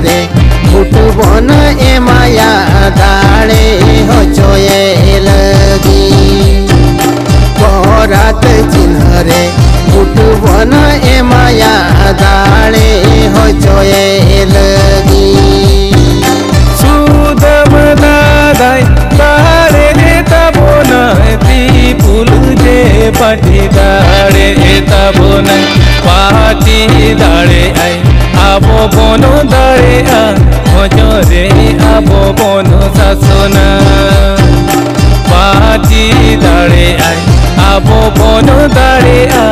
चिन्हरे फुटबन ए माया दाड़े हचोए लगी परात चिन्हरे फुटबन ए माया दाड़े हचोए लगी सुदम दादाई दाड़े तबोन ती पुल जे पाटी दाड़े तबोन पाटी दाड़े आई आबो बोनो दाड़े आ हजरे आबो बोनो सासोना पाटी दाड़े आई आबो बोनो दाड़े आ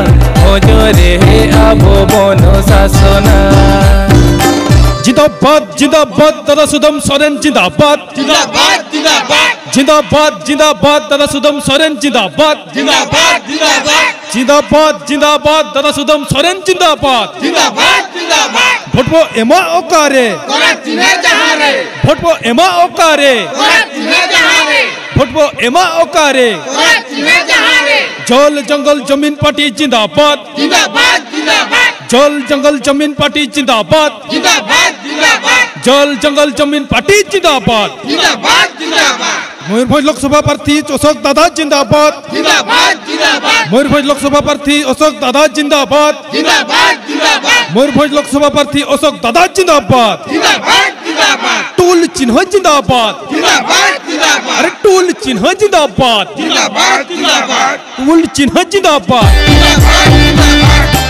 हजरे आबो बोनो सासोना जिंदाबाद जिंदाबाद दादा सुदम सोरेन जिंदाबाद जिंदाबाद जिंदाबाद जिंदाबाद जिंदाबाद दादा सुदम सोरेन जिंदाबाद जिंदाबाद जिंदाबाद जिंदाबाद जिंदाबाद दादा सुदम सोरेन जिंदाबाद जिंदाबाद जिंदाबाद भोटबो एमा ओकारे कराचिने जहारे भोटबो एमा ओकारे कराचिने जहारे भोटबो एमा ओकारे कराचिने जहारे जल जंगल जमीन पार्टी जिंदाबाद जिंदाबाद जिंदाबाद जल जंगल जमीन पार्टी जिंदाबाद जिंदाबाद जिंदाबाद जल जंगल जमीन पार्टी जिंदाबाद जिंदाबाद जिंदाबाद मयूरभंज लोकसभा प्रार्थी अशोक दादा जिंदाबाद जिंदाबाद जिंदाबाद मयूरभंज लोकसभा प्रार्थी अशोक दादा जिंदाबाद जिंदाबाद जिंदाबाद मयूरभंज लोकसभा प्रार्थी अशोक दादा जिंदाबाद जिंदाबाद जिंदाबाद टोल चिन्ह जिंदाबाद जिंदाबाद जिंदाबाद अरे टोल चिन्ह जिंदाबाद जिंदाबाद जिंदाबाद टोल चिन्ह जिंदाबाद जिंदाबाद जिंदाबाद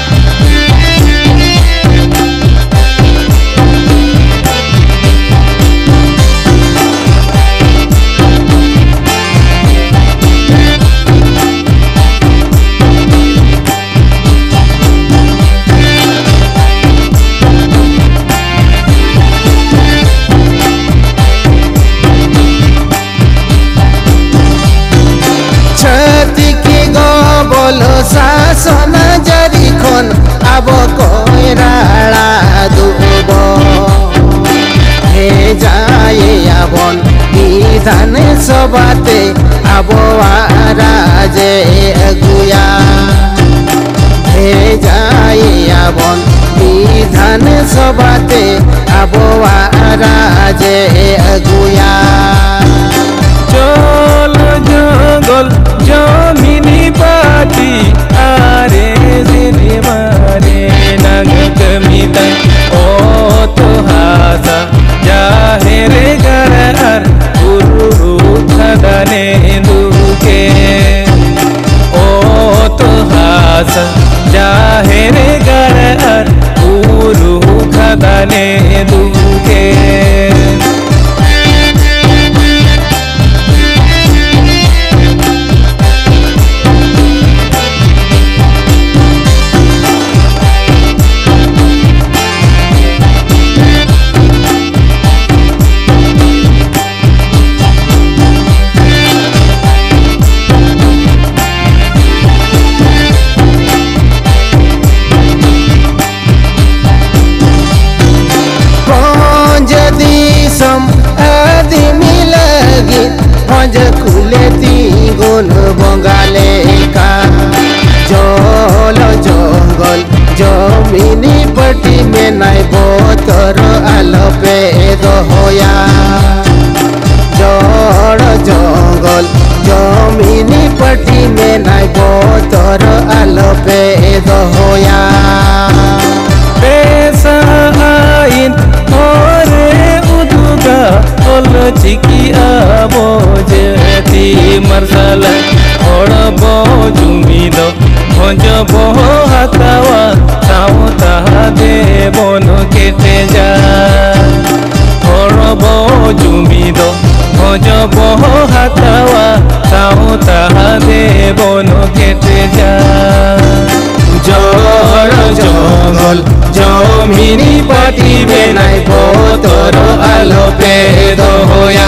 बोलो शासन जरी खन अब कोइराला दुबो हे जाए आबन विधान सभाते अब राजे अगुया हे जाए आबन विधान सभाते अब राजे अगुया जल जंगल जमीनी पाटी आरे जिने मारे नग कमिता ओ तो हासा जाहेरे गरर गुरु खदने दुके ओ तो हासा जाहेरे गरर गुरु खदने दुके हज कुलेती गुन बंगाले का जल जंगल जमीनी पट्टी में नाई बोतर आलोपे दहोया जड़ जंगल जमीनी पट्टी में नाई बोतर आलोपे दहोया पैसा आइन चिकी आबो जेती मरसला ओड़बो जुमिदो भजबो हातावा साउता देबन केटे जा ओड़बो जुमिदो भजबो हातावा साउता देबन केटे जा जड़ जंगल जमीनी पाटी बेनाई बोतर आलोपे दहोया